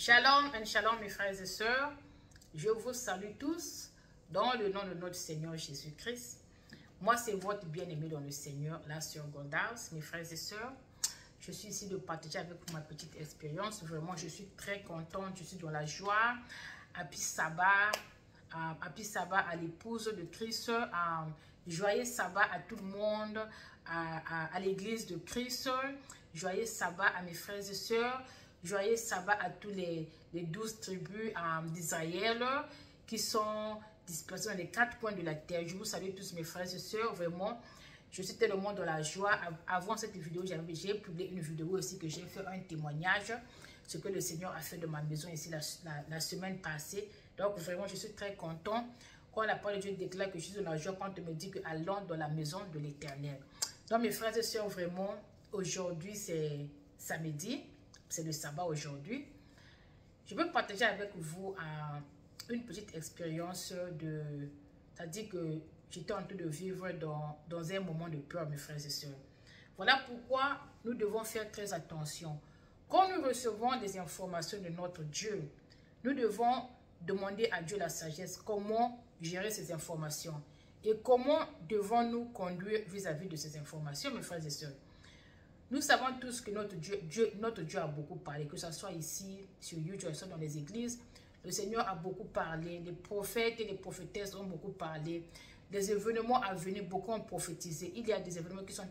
Shalom et shalom mes frères et sœurs, je vous salue tous dans le nom de notre Seigneur Jésus-Christ. Moi c'est votre bien-aimé dans le Seigneur, la sœur Gondars, mes frères et sœurs. Je suis ici de partager avec vous ma petite expérience. Vraiment je suis très contente, je suis dans la joie. Happy Sabbat à l'épouse de Christ, joyeux sabbat à tout le monde, à l'église de Christ, joyeux sabbat à mes frères et sœurs, joyeux sabbat à tous les 12 tribus d'Israël qui sont dispersées dans les 4 coins de la terre. Je vous salue tous mes frères et sœurs, vraiment. Je suis tellement dans la joie. Avant cette vidéo, j'ai publié une vidéo aussi que j'ai fait un témoignage, ce que le Seigneur a fait de ma maison ici la semaine passée. Donc vraiment, je suis très content. Quand la parole de Dieu déclare que je suis dans la joie, quand on me dit que allons dans la maison de l'Éternel. Donc mes frères et sœurs, vraiment, aujourd'hui c'est samedi, c'est le sabbat aujourd'hui. Je veux partager avec vous une petite expérience c'est-à-dire que j'étais en train de vivre dans un moment de peur, mes frères et sœurs. Voilà pourquoi nous devons faire très attention. Quand nous recevons des informations de notre Dieu, nous devons demander à Dieu la sagesse, comment gérer ces informations et comment devons-nous conduire vis-à-vis de ces informations, mes frères et sœurs. Nous savons tous que notre Dieu a beaucoup parlé, que ce soit ici, sur YouTube, soit dans les églises. Le Seigneur a beaucoup parlé, les prophètes et les prophétesses ont beaucoup parlé. Les événements à venir, beaucoup ont prophétisé. Il y a des événements qui sont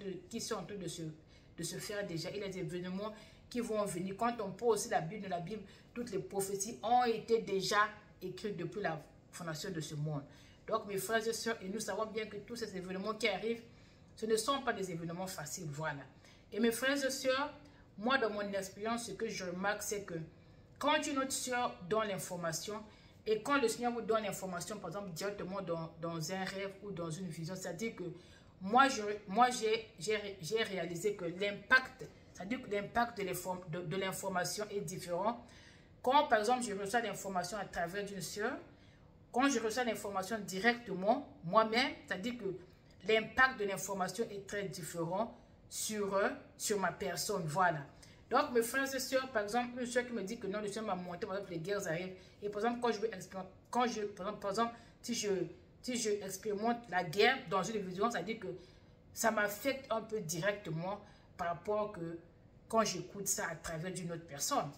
en train de se faire déjà. Il y a des événements qui vont venir. Quand on prend aussi la Bible, toutes les prophéties ont été déjà écrites depuis la fondation de ce monde. Donc mes frères et sœurs, et nous savons bien que tous ces événements qui arrivent, ce ne sont pas des événements faciles, voilà. Et mes frères et sœurs, moi dans mon expérience, ce que je remarque, c'est que quand une autre sœur donne l'information, et quand le Seigneur vous donne l'information, par exemple, directement dans un rêve ou dans une vision, c'est-à-dire que moi j'ai réalisé que l'impact, c'est-à-dire que l'impact de l'information est différent. Quand, par exemple, je reçois l'information à travers d'une sœur, quand je reçois l'information directement, moi-même, c'est-à-dire que l'impact de l'information est très différent sur ma personne, voilà. Donc, mes frères et sœurs, par exemple, une sœur qui me dit que non, le Seigneur m'a monté, par exemple, les guerres arrivent. Et par exemple, si je expérimente la guerre dans une vision, ça veut dire que ça m'affecte un peu directement par rapport que quand j'écoute ça à travers d'une autre personne.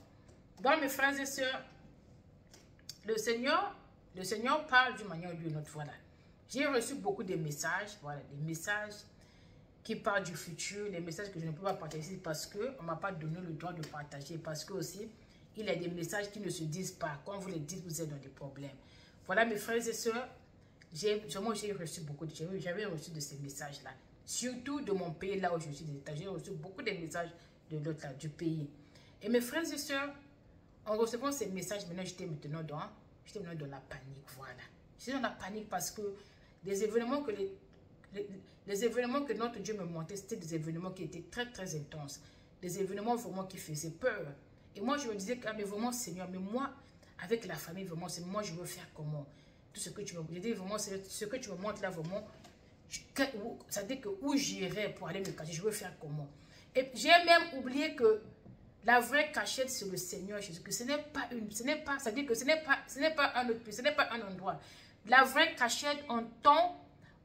Donc, mes frères et sœurs, le Seigneur parle d'une manière ou d'une autre, voilà. J'ai reçu beaucoup de messages, voilà, des messages qui parlent du futur, les messages que je ne peux pas partager parce qu'on ne m'a pas donné le droit de partager, parce que aussi, il y a des messages qui ne se disent pas. Quand vous les dites, vous êtes dans des problèmes. Voilà, mes frères et sœurs, j'avais reçu de ces messages-là. Surtout de mon pays, là où je suis des États, j'ai reçu beaucoup de messages de l'autre là, du pays. Et mes frères et sœurs, en recevant ces messages, maintenant, j'étais maintenant dans la panique, voilà. J'étais dans la panique parce que les événements que les événements que notre Dieu me montrait, c'était des événements qui étaient très très intenses. Des événements vraiment qui faisaient peur. Et moi je me disais, mais vraiment Seigneur, mais moi, avec la famille, vraiment, c'est moi je veux faire comment? Tout ce que tu me montres, vraiment, ce que tu me montres là, vraiment, ça dit que où j'irai pour aller me cacher, je veux faire comment? Et j'ai même oublié que la vraie cachette, c'est le Seigneur Jésus, que ça dit que ce n'est pas un autre pays, ce n'est pas un endroit. La vraie cachette en temps,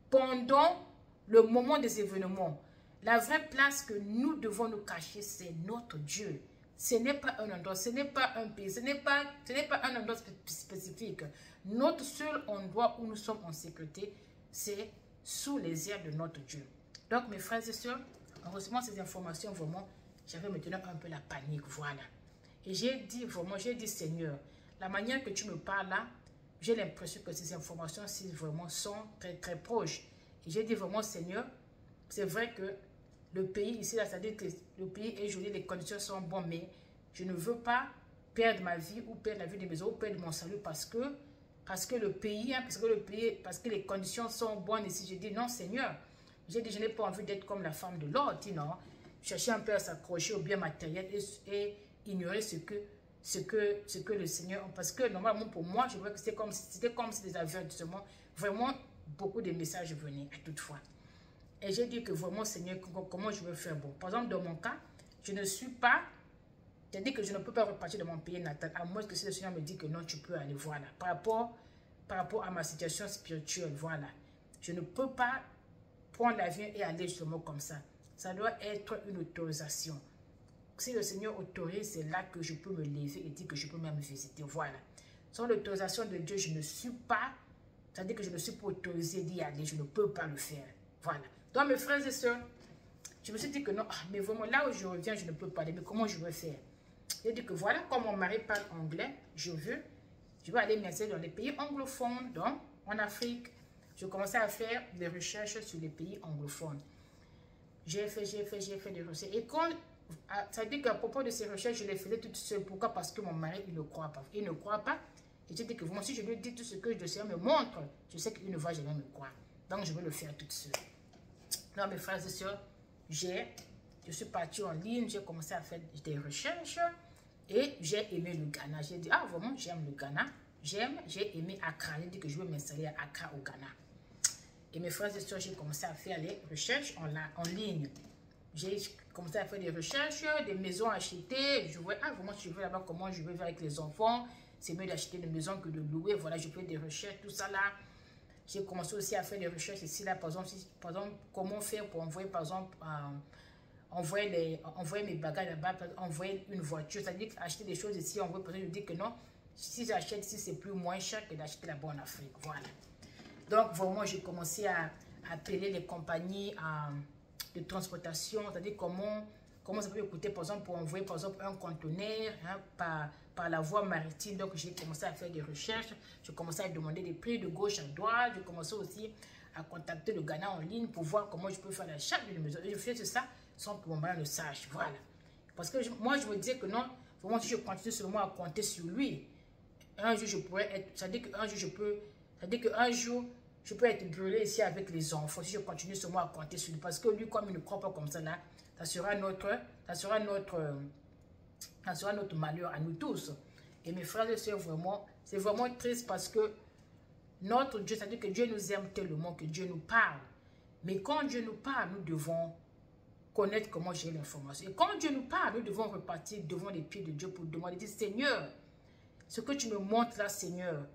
pendant le moment des événements, la vraie place que nous devons nous cacher, c'est notre Dieu. Ce n'est pas un endroit, ce n'est pas un pays, ce n'est pas un endroit spécifique. Notre seul endroit où nous sommes en sécurité, c'est sous les airs de notre Dieu. Donc mes frères et sœurs, en recevant ces informations, vraiment, j'avais maintenant un peu la panique, voilà. Et j'ai dit Seigneur, la manière que tu me parles là, j'ai l'impression que ces informations-ci vraiment sont très très proches. Et j'ai dit vraiment Seigneur, c'est vrai que le pays ici, c'est-à-dire que le pays est joli, les conditions sont bonnes, mais je ne veux pas perdre ma vie ou perdre la vie de mes autres ou perdre mon salut parce que le pays, parce que les conditions sont bonnes ici. J'ai dit non Seigneur, j'ai dit je n'ai pas envie d'être comme la femme de l'autre, non. Chercher un peu à s'accrocher au bien matériel et ignorer ce que le Seigneur... Parce que normalement pour moi, je vois que c'était comme si des avertissements, vraiment beaucoup de messages venaient à toute fois. Et j'ai dit que vraiment Seigneur, comment je veux faire bon. Par exemple dans mon cas, je ne suis pas C'est-à-dire que je ne peux pas repartir de mon pays natal, à moins que si le Seigneur me dit que non, tu peux aller, voilà. Par rapport à ma situation spirituelle, voilà. Je ne peux pas prendre l'avion et aller justement comme ça. Ça doit être une autorisation. Si le Seigneur autorise, c'est là que je peux me lever et dire que je peux même visiter, voilà. Sans l'autorisation de Dieu, je ne suis pas, c'est-à-dire que je ne suis pas autorisée d'y aller, je ne peux pas le faire, voilà. Donc mes frères et sœurs, je me suis dit que non, mais vraiment là où je reviens, je ne peux pas aller, mais comment je vais faire? J'ai dit que voilà, comme mon mari parle anglais, je veux aller m'installer dans les pays anglophones, donc en Afrique. Je commençais à faire des recherches sur les pays anglophones. J'ai fait des recherches. Et quand, ça dit qu'à propos de ces recherches, je les faisais toutes seules. Pourquoi? Parce que mon mari, il ne croit pas. Il ne croit pas. Et j'ai dit que moi, si je lui dis tout ce que le Seigneur me montre, je sais qu'il ne va jamais me croire. Donc, je vais le faire toute seule. Donc, mes frères et sœurs, je suis partie en ligne, j'ai commencé à faire des recherches. Et j'ai aimé le Ghana. J'ai dit, ah vraiment, j'aime le Ghana. J'ai aimé Accra. J'ai dit que je vais m'installer à Accra au Ghana. Et mes frères et sœurs, j'ai commencé à faire les recherches en ligne. J'ai commencé à faire des recherches, des maisons achetées. Je vois, ah vraiment, je veux là-bas comment je vais faire avec les enfants. C'est mieux d'acheter des maisons que de louer. Voilà, je fais des recherches, tout ça là. J'ai commencé aussi à faire des recherches ici là. Par exemple, comment faire pour envoyer, par exemple, envoyer mes bagages là-bas, envoyer une voiture, c'est-à-dire acheter des choses ici, envoyer, parce que je dis que non, si j'achète ici, c'est plus moins cher que d'acheter là-bas en Afrique, voilà. Donc, vraiment, j'ai commencé à appeler les compagnies de transportation, c'est-à-dire comment ça peut coûter, par exemple, pour envoyer, par exemple, un conteneur par la voie maritime. Donc, j'ai commencé à faire des recherches, j'ai commencé à demander des prix de gauche à droite, j'ai commencé aussi à contacter le Ghana en ligne pour voir comment je peux faire l'achat d'une maison. Et je fais tout ça sans que mon mari ne sache, voilà. Parce que moi, je me disais que non, vraiment, si je continue seulement à compter sur lui, un jour, je pourrais être, c'est-à-dire qu'un jour, je peux être brûlé ici avec les enfants, si je continue seulement à compter sur lui. Parce que lui, comme il ne croit pas comme ça, là, ça sera notre malheur à nous tous. Et mes frères et sœurs, vraiment, c'est vraiment triste parce que notre Dieu, c'est-à-dire que Dieu nous aime tellement que Dieu nous parle. Mais quand Dieu nous parle, nous devons connaître comment gérer l'information. Et quand Dieu nous parle, nous devons repartir devant les pieds de Dieu pour demander, dire, Seigneur, ce que tu me montres là, Seigneur,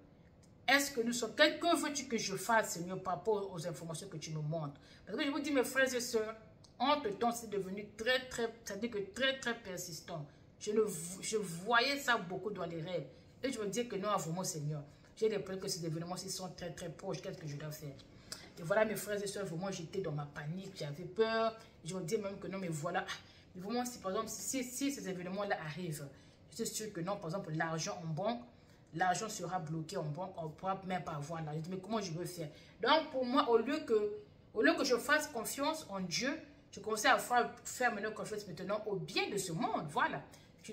est-ce que nous sommes, que veux-tu que je fasse, Seigneur, par rapport aux informations que tu me montres? Parce que je vous dis, mes frères et sœurs, entre-temps, c'est devenu c'est-à-dire que très persistant. Je voyais ça beaucoup dans les rêves. Et je me disais que non, vraiment, Seigneur, j'ai l'impression que ces événements-ci sont très proches. Qu'est-ce que je dois faire? Et voilà, mes frères et sœurs, vraiment, j'étais dans ma panique, j'avais peur. Je me disais même que non, mais voilà. Mais vraiment, si par exemple, si ces événements-là arrivent, je suis sûr que non, par exemple, l'argent en banque, l'argent sera bloqué en banque, on ne pourra même pas avoir l'argent. Mais comment je veux faire? Donc, pour moi, au lieu que je fasse confiance en Dieu, je commençais à faire maintenant confiance maintenant au bien de ce monde. Voilà.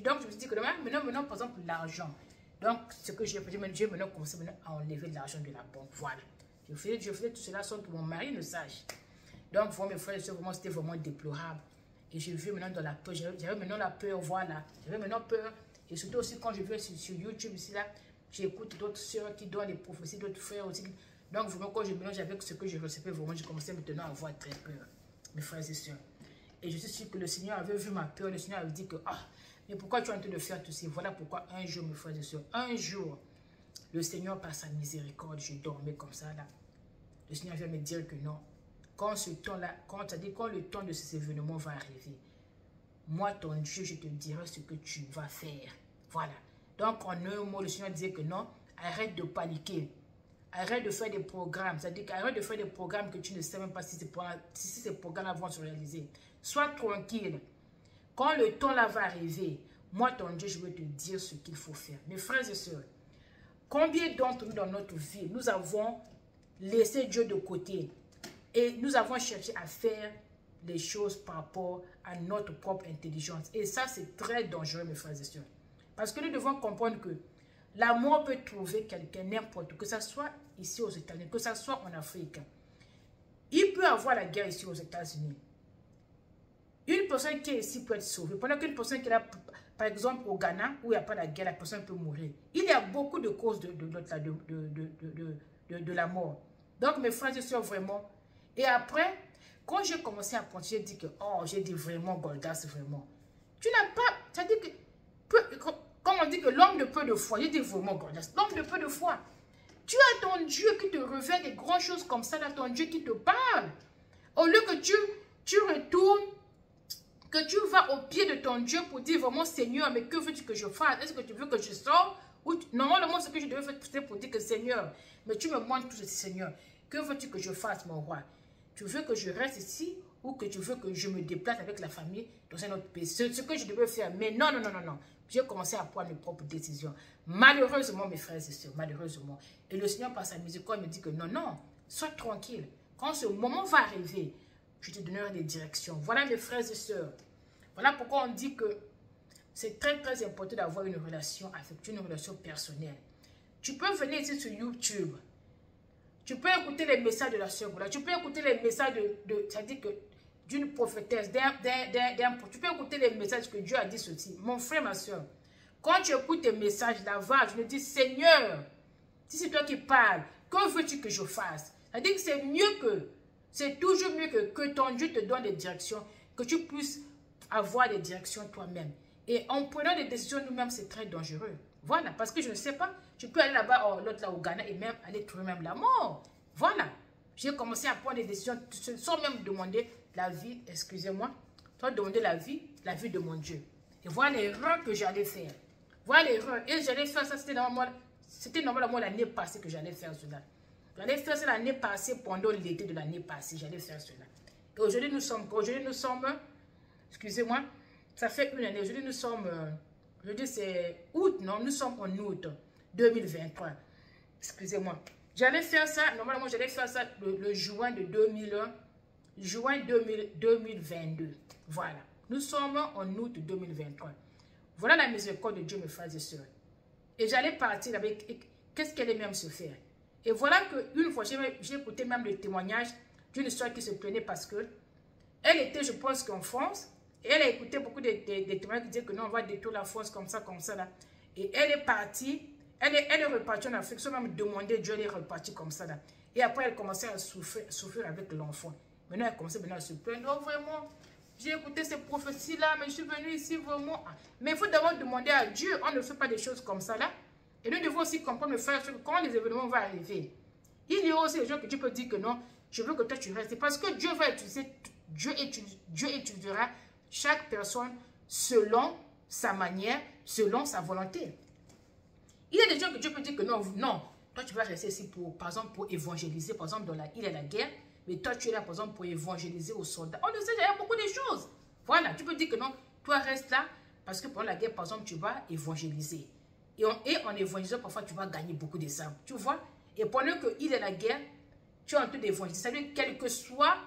Donc, je me suis dit que maintenant, par exemple, l'argent. Donc, ce que j'ai fait, Dieu maintenant commencé à enlever l'argent de la banque. Voilà. Je faisais tout cela sans que mon mari ne sache. Donc, vraiment, mes frères et sœurs, vraiment, c'était vraiment déplorable. Et je vis maintenant dans la peur. J'avais maintenant la peur, voilà. J'avais maintenant peur. Et surtout aussi, quand je vais sur YouTube, ici, là, j'écoute d'autres sœurs qui donnent des prophéties, d'autres frères aussi. Donc, vraiment, quand je mélange avec ce que je recevais, vraiment, je commençais maintenant à avoir très peur, mes frères et sœurs. Et je suis sûr que le Seigneur avait vu ma peur. Le Seigneur avait dit que, ah, mais pourquoi tu es en train de faire tout ça? Voilà pourquoi un jour, mes frères et sœurs, un jour, le Seigneur, par sa miséricorde, je dormais comme ça, là. Le Seigneur vient me dire que non. Quand ce temps-là, quand le temps de ces événements va arriver, moi, ton Dieu, je te dirai ce que tu vas faire. Voilà. Donc, en un mot, le Seigneur disait que non, arrête de paniquer. Arrête de faire des programmes. C'est-à-dire qu'arrête de faire des programmes que tu ne sais même pas si ces programmes vont se réaliser. Sois tranquille. Quand le temps là va arriver, moi, ton Dieu, je vais te dire ce qu'il faut faire. Mes frères et sœurs, combien d'entre nous dans notre vie, nous avons laissé Dieu de côté et nous avons cherché à faire les choses par rapport à notre propre intelligence. Et ça, c'est très dangereux, mes frères et sœurs. Parce que nous devons comprendre que la mort peut trouver quelqu'un n'importe où, que ce soit ici aux États-Unis, que ce soit en Afrique. Il peut y avoir la guerre ici aux États-Unis. Une personne qui est ici peut être sauvée. Pendant qu'une personne qui est là, par exemple au Ghana, où il n'y a pas la guerre, la personne peut mourir. Il y a beaucoup de causes de la mort. Donc mes frères et sœurs, vraiment. Et après, quand j'ai commencé à penser, j'ai dit que, oh, j'ai dit vraiment, Goldas, vraiment. Tu n'as pas, c'est-à-dire que Comme on dit que l'homme de peu de foi, je dis vraiment, l'homme de peu de foi. Tu as ton Dieu qui te révèle des grandes choses comme ça, là, ton Dieu qui te parle. Au lieu que tu retournes, que tu vas au pied de ton Dieu pour dire vraiment, Seigneur, mais que veux-tu que je fasse? Est-ce que tu veux que je sorte? Normalement, ce que je devais faire, c'est pour dire que Seigneur, mais tu me montres tout ceci, Seigneur. Que veux-tu que je fasse, mon roi? Tu veux que je reste ici ou que tu veux que je me déplace avec la famille dans un autre pays? Ce que je devais faire. Mais non, non, non, non, non. J'ai commencé à prendre mes propres décisions. Malheureusement, mes frères et sœurs, malheureusement. Et le Seigneur, par sa miséricorde, me dit que non, non, sois tranquille. Quand ce moment va arriver, je te donnerai des directions. Voilà, mes frères et sœurs. Voilà pourquoi on dit que c'est très, très important d'avoir une relation affectueuse, une relation personnelle. Tu peux venir ici sur YouTube. Tu peux écouter les messages de la sœur. Tu peux écouter les messages c'est-à-dire que d'une prophétesse, tu peux écouter les messages que Dieu a dit ceci. Mon frère, ma soeur, quand tu écoutes tes messages là-bas, je me dis, Seigneur, si c'est toi qui parles, que veux-tu que je fasse? C'est-à-dire que c'est toujours mieux que ton Dieu te donne des directions, que tu puisses avoir des directions toi-même. Et en prenant des décisions nous-mêmes, c'est très dangereux. Voilà, parce que je ne sais pas, tu peux aller là-bas, l'autre là au Ghana, et même aller trouver même la mort. Voilà. J'ai commencé à prendre des décisions sans même demander la vie, excusez-moi, sans demander la vie de mon Dieu. Et voilà l'erreur que j'allais faire. Voilà l'erreur. Et j'allais faire ça, c'était normalement l'année passée que j'allais faire cela. J'allais faire ça l'année passée, pendant l'été de l'année passée, j'allais faire cela. Et aujourd'hui nous sommes, excusez-moi, ça fait une année, aujourd'hui nous sommes, je dis c'est août, non, nous sommes en août 2023. Excusez-moi. J'allais faire ça, normalement j'allais faire ça le juin de 2022. Voilà. Nous sommes en août 2023. Voilà la miséricorde de Dieu, mes frères et sœurs. Et j'allais partir avec, qu'est-ce qu'elle aime même se faire. Et voilà qu'une fois, j'ai écouté même le témoignage d'une soeur qui se plaignait parce que elle était, je pense qu'en France, et elle a écouté beaucoup de témoignages qui disaient que non, on va détruire la France comme ça, là. Et elle est partie, elle est repartie en Afrique, sans même demander Dieu, elle est repartie comme ça, là. Et après, elle commençait à souffrir avec l'enfant. Maintenant, elle commençait à se plaindre. Oh, vraiment, j'ai écouté ces prophéties-là, mais je suis venue ici vraiment. Mais il faut d'abord demander à Dieu. On ne fait pas des choses comme ça, là. Et nous devons aussi comprendre, mes frères, quand les événements vont arriver. Il y a aussi des gens que tu peux dire que non, je veux que toi tu restes. Parce que Dieu va utiliser, Dieu étudiera chaque personne selon sa manière, selon sa volonté. Il y a des gens que Dieu peut dire que non, non, toi tu vas rester ici par exemple, pour évangéliser. Par exemple, il y a la guerre, mais toi tu es là, par exemple, pour évangéliser aux soldats. On le sait, il y a beaucoup de choses. Voilà, tu peux dire que non, toi reste là, parce que pendant la guerre, par exemple, tu vas évangéliser. Et en évangélisant, parfois, tu vas gagner beaucoup de ça. Tu vois? Et pendant qu'il y a la guerre, tu es en train d'évangéliser. Ça veut dire, quelle que soit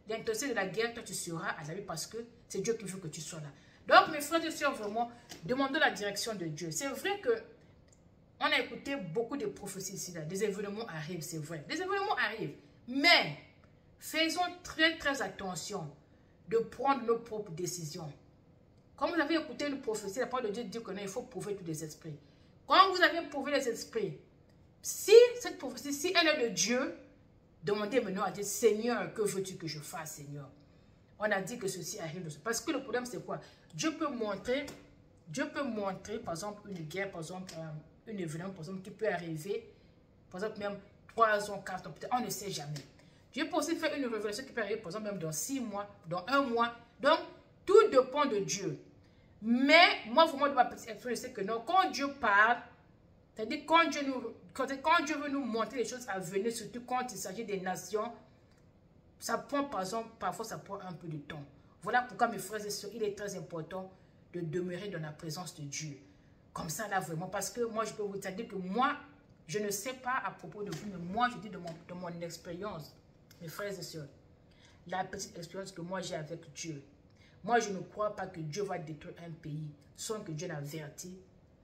l'intention de la guerre, toi, tu seras à la vie parce que c'est Dieu qui veut que tu sois là. Donc, mes frères et sœurs, vraiment, demandons la direction de Dieu. C'est vrai que on a écouté beaucoup de prophéties ici, là. Des événements arrivent, c'est vrai. Des événements arrivent. Mais, faisons très, très attention de prendre nos propres décisions. Quand vous avez écouté une prophétie, la parole de Dieu dit que non, il faut prouver tous les esprits. Quand vous avez prouvé les esprits, si cette prophétie, si elle est de Dieu, demandez maintenant à Dieu, Seigneur, que veux-tu que je fasse, Seigneur? On a dit que ceci arrive. Parce que le problème, c'est quoi? Dieu peut montrer, par exemple, une guerre, par exemple, un événement, par exemple, qui peut arriver, par exemple, même 3 ans, 4 ans, peut-être, on ne sait jamais. Dieu peut aussi faire une révélation qui peut arriver, par exemple, même dans 6 mois, dans 1 mois. Donc, tout dépend de Dieu. Mais, moi, vraiment, de ma petite expérience, je sais que non, quand Dieu parle, c'est-à-dire quand Dieu veut nous montrer les choses à venir, surtout quand il s'agit des nations, ça prend, par exemple, parfois ça prend un peu de temps. Voilà pourquoi, mes frères et sœurs, il est très important de demeurer dans la présence de Dieu. Comme ça, là, vraiment, parce que moi, je peux vous dire que moi, je ne sais pas à propos de vous, mais moi, je dis de mon expérience, mes frères et sœurs, la petite expérience que moi j'ai avec Dieu. Moi, je ne crois pas que Dieu va détruire un pays sans que Dieu n'avertit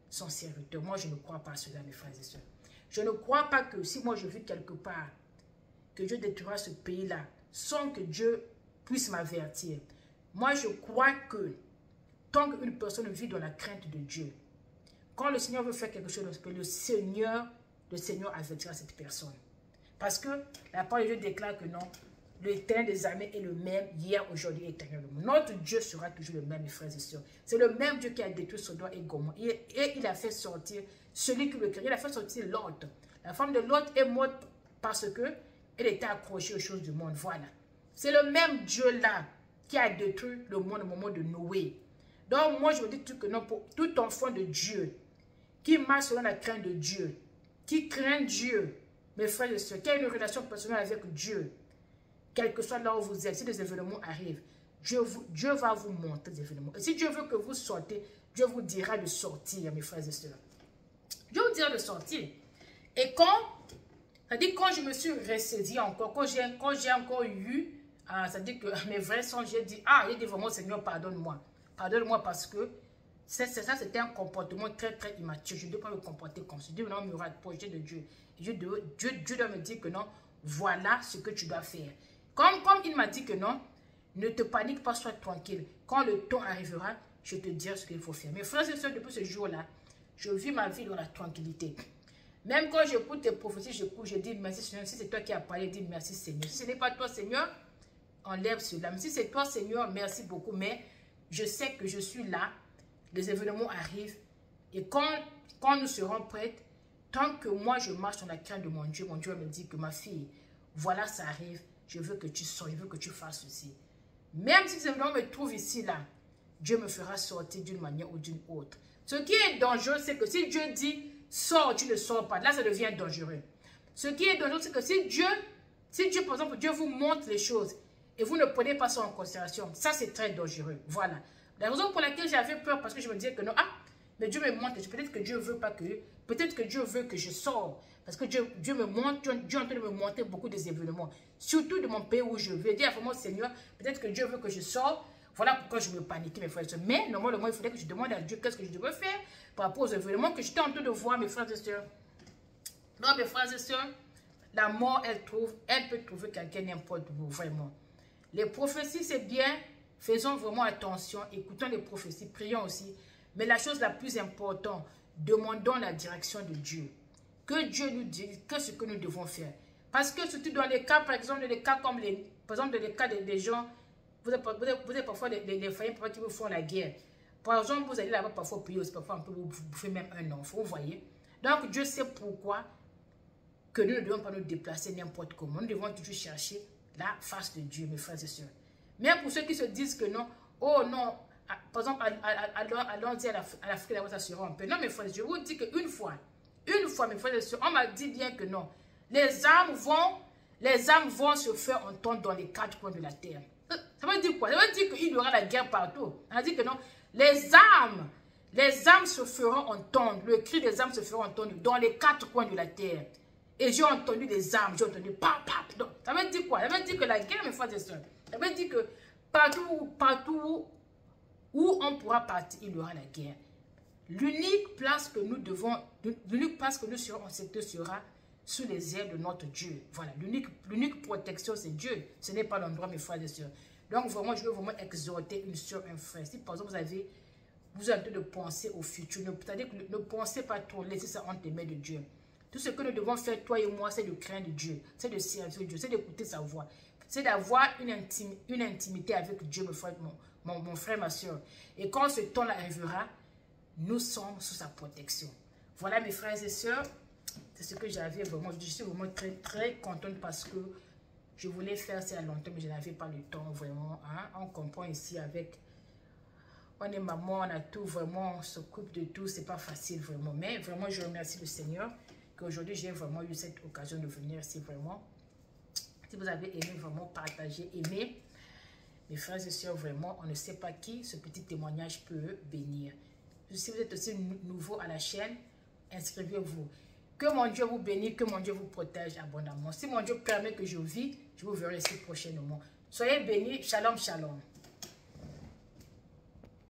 son serviteur. Moi, je ne crois pas à cela, mes frères et sœurs. Je ne crois pas que si moi je vis quelque part, que Dieu détruira ce pays-là sans que Dieu puisse m'avertir. Moi, je crois que tant qu'une personne vit dans la crainte de Dieu, quand le Seigneur veut faire quelque chose, le Seigneur avertira cette personne. Parce que la parole de Dieu déclare que non, L'Éternel des armées est le même hier, aujourd'hui et éternellement. Notre Dieu sera toujours le même, mes frères et sœurs. C'est le même Dieu qui a détruit Sodome et Gomorrhe. Et il a fait sortir celui qui le crée. Il a fait sortir Lot. La femme de Lot est morte parce que elle était accrochée aux choses du monde. Voilà. C'est le même Dieu-là qui a détruit le monde au moment de Noé. Donc, moi, je vous dis que non, pour tout enfant de Dieu, qui marche selon la crainte de Dieu, qui craint Dieu, mes frères et sœurs, qui a une relation personnelle avec Dieu, quel que soit là où vous êtes, si des événements arrivent, Dieu va vous montrer des événements. Et si Dieu veut que vous sortez, Dieu vous dira de sortir, mes frères et sœurs. Dieu vous dira de sortir. Et c'est-à-dire quand je me suis ressaisie encore, quand j'ai encore eu, c'est-à-dire que mes vrais sons, j'ai dit vraiment, Seigneur, pardonne-moi. Pardonne-moi parce que ça, c'était un comportement très, très immature. Je ne dois pas me comporter comme ça. Dieu me rapprocher de Dieu. Dieu doit me dire que non, voilà ce que tu dois faire. Comme il m'a dit que non, ne te panique pas, sois tranquille. Quand le temps arrivera, je te dirai ce qu'il faut faire. Mes frères et sœurs, depuis ce jour-là, je vis ma vie dans la tranquillité. Même quand j'écoute tes prophéties, je dis merci Seigneur. Si c'est toi qui as parlé, dis merci Seigneur. Si ce n'est pas toi Seigneur, enlève cela. Mais si c'est toi Seigneur, merci beaucoup. Mais je sais que je suis là. Les événements arrivent. Et quand nous serons prêtes, tant que moi je marche dans la crainte de mon Dieu me dit que ma fille, voilà ça arrive. Je veux que tu sors, je veux que tu fasses ceci. Même si ces événements me trouvent ici, là, Dieu me fera sortir d'une manière ou d'une autre. Ce qui est dangereux, c'est que si Dieu dit sors, tu ne sors pas. Là, ça devient dangereux. Ce qui est dangereux, c'est que si Dieu, par exemple, Dieu vous montre les choses et vous ne prenez pas ça en considération, ça, c'est très dangereux. Voilà. La raison pour laquelle j'avais peur, parce que je me disais que non, mais Dieu me montre, peut-être que Dieu veut pas que, peut-être que Dieu veut que je sors. Parce que Dieu me montre, Dieu est en train de me montrer beaucoup des événements. Surtout de mon pays où je veux. Dire vraiment, Seigneur, peut-être que Dieu veut que je sors. Voilà pourquoi je me paniquais, mes frères et sœurs. Mais normalement, il faudrait que je demande à Dieu qu'est-ce que je devrais faire par rapport aux événements que j'étais en train de voir, mes frères et sœurs. Donc, mes frères et sœurs, la mort, elle peut trouver quelqu'un n'importe où, vraiment. Les prophéties, c'est bien. Faisons vraiment attention. Écoutons les prophéties. Prions aussi. Mais la chose la plus importante, demandons la direction de Dieu. Que Dieu nous dise ce que nous devons faire. Parce que surtout dans les cas, par exemple, les cas comme dans les cas des gens, vous avez parfois des familles qui vous font la guerre. Par exemple, vous allez là-bas parfois prier aussi, parfois vous bouffez même un enfant, vous voyez. Donc Dieu sait pourquoi que nous ne devons pas nous déplacer n'importe comment. Nous devons toujours chercher la face de Dieu, mes frères et sœurs. Même pour ceux qui se disent que non, oh non, par exemple, allons-y à l'Afrique, là-bas, ça sera un peu. Non, mes frères, je vous dis qu'une fois, mes frères et sœurs, on m'a dit bien que non. Les âmes vont se faire entendre dans les quatre coins de la terre. Ça veut dire quoi? Ça veut dire qu'il y aura la guerre partout. Ça veut dire que non. Les âmes se feront entendre. Le cri des âmes se fera entendre dans les quatre coins de la terre. Et j'ai entendu les âmes, j'ai entendu pap. Donc, ça veut dire quoi? Ça veut dire que la guerre, mes frères et sœurs, ça veut dire que partout où on pourra partir, il y aura la guerre. L'unique place que nous serons en sécurité sera sous les ailes de notre Dieu. Voilà, l'unique protection, c'est Dieu. Ce n'est pas l'endroit, mes frères et sœurs. Donc, vraiment, je veux vraiment exhorter une soeur, un frère. Si, par exemple, vous êtes en train de penser au futur, c'est-à-dire que ne pensez pas trop, laissez ça entre les mains de Dieu. Tout ce que nous devons faire, toi et moi, c'est de craindre Dieu, c'est de servir Dieu, c'est d'écouter sa voix. C'est d'avoir une intimité avec Dieu, mon frère, ma soeur. Et quand ce temps-là arrivera, nous sommes sous sa protection. Voilà, mes frères et sœurs. C'est ce que j'avais vraiment. Je suis vraiment très, très contente parce que je voulais faire ça longtemps, mais je n'avais pas le temps, vraiment. Hein? On comprend ici avec... On est maman, on a tout, vraiment, on s'occupe de tout. C'est pas facile, vraiment. Mais vraiment, je remercie le Seigneur qu'aujourd'hui, j'ai vraiment eu cette occasion de venir ici, vraiment. Si vous avez aimé, vraiment, partager, aimer. Mes frères et sœurs, vraiment, on ne sait pas qui ce petit témoignage peut bénir. Si vous êtes aussi nouveau à la chaîne, inscrivez-vous. Que mon Dieu vous bénisse, que mon Dieu vous protège abondamment. Si mon Dieu permet que je vis, je vous verrai ici prochainement. Soyez bénis. Shalom, shalom.